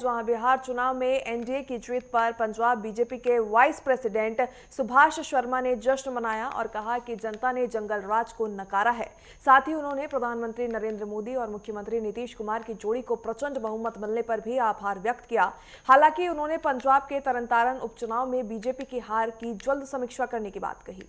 जहां बिहार चुनाव में एनडीए की जीत पर पंजाब बीजेपी के वाइस प्रेसिडेंट सुभाष शर्मा ने जश्न मनाया और कहा कि जनता ने जंगल राज को नकारा है। साथ ही उन्होंने प्रधानमंत्री नरेंद्र मोदी और मुख्यमंत्री नीतीश कुमार की जोड़ी को प्रचंड बहुमत मिलने पर भी आभार व्यक्त किया। हालांकि उन्होंने पंजाब के तरनतारन उपचुनाव में बीजेपी की हार की जल्द समीक्षा करने की बात कही।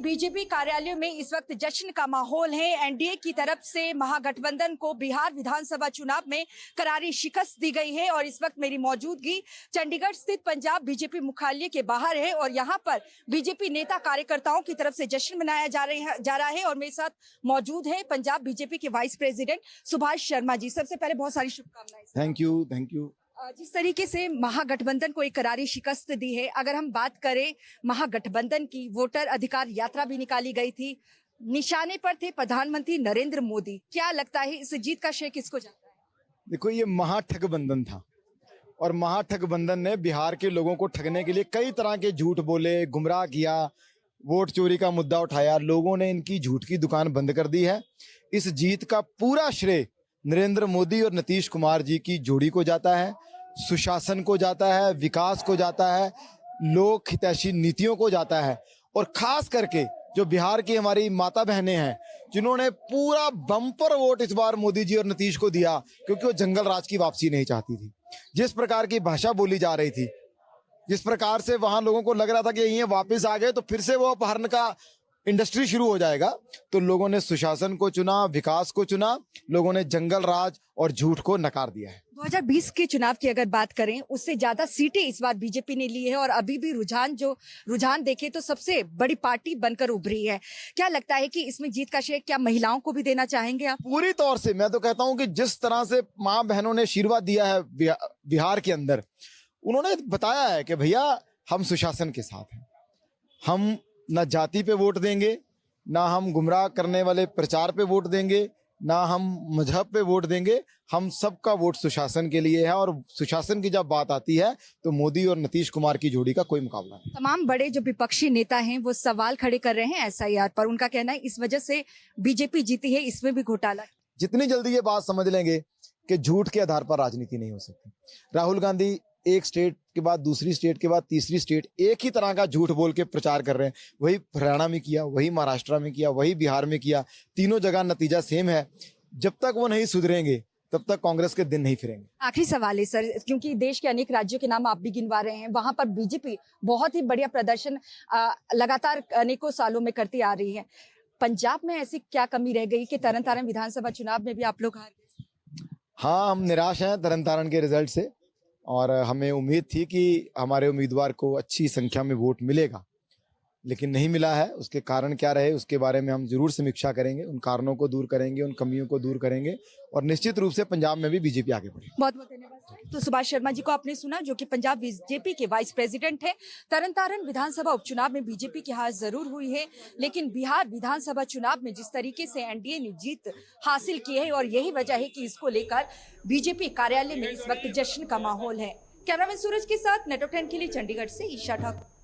बीजेपी कार्यालयों में इस वक्त जश्न का माहौल है। एनडीए की तरफ से महागठबंधन को बिहार विधानसभा चुनाव में करारी शिकस्त दी गई है और इस वक्त मेरी मौजूदगी चंडीगढ़ स्थित पंजाब बीजेपी मुख्यालय के बाहर है और यहां पर बीजेपी नेता कार्यकर्ताओं की तरफ से जश्न मनाया जा रहा है और मेरे साथ मौजूद है पंजाब बीजेपी के वाइस प्रेसिडेंट सुभाष शर्मा जी। सबसे पहले बहुत सारी शुभकामनाएं। Thank you. जिस तरीके से महागठबंधन को एक करारी शिकस्त दी है, अगर हम बात करें महागठबंधन की, वोटर अधिकार यात्रा भी निकाली गई थी, निशाने पर थे प्रधानमंत्री नरेंद्र मोदी। क्या लगता है इस जीत का श्रेय किसको जाता है? देखो, ये महाठगबंधन था और महाठगबंधन ने बिहार के लोगों को ठगने के लिए कई तरह के झूठ बोले, गुमराह किया, वोट चोरी का मुद्दा उठाया। लोगों ने इनकी झूठ की दुकान बंद कर दी है। इस जीत का पूरा श्रेय नरेंद्र मोदी और नीतीश कुमार जी की जोड़ी को जाता है, सुशासन को जाता है, विकास को जाता है, लोक हितैषी नीतियों को जाता है और खास करके जो बिहार की हमारी माता बहनें हैं जिन्होंने पूरा बम्पर वोट इस बार मोदी जी और नीतीश को दिया, क्योंकि वो जंगल राज की वापसी नहीं चाहती थी। जिस प्रकार की भाषा बोली जा रही थी, जिस प्रकार से वहां लोगों को लग रहा था कि ये वापस आ गए तो फिर से वो अपहरण का इंडस्ट्री शुरू हो जाएगा, तो लोगों ने सुशासन को चुना, विकास को चुना, लोगों ने जंगल राज और झूठ को नकार दिया है। 2020 के चुनाव की अगर बात करें, उससे ज्यादा सीटें इस बार बीजेपी ने ली है और अभी भी रुझान देखें तो सबसे बड़ी पार्टी बनकर उभरी है। क्या लगता है कि इसमें जीत का श्रेय क्या महिलाओं को भी देना चाहेंगे आप? पूरी तौर से मैं तो कहता हूं कि जिस तरह से माँ बहनों ने आशीर्वाद दिया है बिहार के अंदर, उन्होंने बताया है कि भैया हम सुशासन के साथ हैं, हम ना जाति पे वोट देंगे, ना हम गुमराह करने वाले प्रचार पे वोट देंगे, ना हम मजहब पे वोट देंगे। हम सबका वोट सुशासन के लिए है और सुशासन की जब बात आती है तो मोदी और नीतीश कुमार की जोड़ी का कोई मुकाबला नहीं। तमाम बड़े जो विपक्षी नेता हैं वो सवाल खड़े कर रहे हैं एसआईआर पर। उनका कहना है इस वजह से बीजेपी जीती है, इसमें भी घोटाला। जितनी जल्दी ये बात समझ लेंगे कि झूठ के आधार पर राजनीति नहीं हो सकती। राहुल गांधी एक स्टेट के बाद दूसरी स्टेट के बाद तीसरी स्टेट एक ही तरह का झूठ बोल के प्रचार कर रहे हैं। वही हरियाणा में किया, वही महाराष्ट्र में किया, वही बिहार में किया, तीनों जगह नतीजा सेम है। जब तक वो नहीं सुधरेंगे तब तक कांग्रेस के दिन नहीं फिरेंगे। आखिरी सवाल है सर, क्योंकि देश के अनेक राज्यों के नाम आप भी गिनवा रहे हैं, वहां पर बीजेपी बहुत ही बढ़िया प्रदर्शन लगातार अनेकों सालों में करती आ रही है। पंजाब में ऐसी क्या कमी रह गई कि तरनतारन विधानसभा चुनाव में भी आप लोग हार गए? हाँ, हम निराश हैं तरनतारन के रिजल्ट से और हमें उम्मीद थी कि हमारे उम्मीदवार को अच्छी संख्या में वोट मिलेगा, लेकिन नहीं मिला है। उसके कारण क्या रहे उसके बारे में हम जरूर समीक्षा करेंगे, उन कारणों को दूर करेंगे, उन कमियों को दूर करेंगे और निश्चित रूप से पंजाब में भी बीजेपी आगे बढ़ेगी। बहुत बहुत धन्यवाद। तो सुभाष शर्मा जी को आपने सुना, जो कि पंजाब बीजेपी के वाइस प्रेसिडेंट है। तरनतारन विधानसभा उपचुनाव में बीजेपी की हार जरूर हुई है, लेकिन बिहार विधानसभा चुनाव में जिस तरीके से एनडीए ने जीत हासिल की है और यही वजह है कि इसको लेकर बीजेपी कार्यालय में इस वक्त जश्न का माहौल है। कैमरामैन सूरज के साथ नेटवर्क 10 के लिए चंडीगढ़ से ईशा ठाकुर।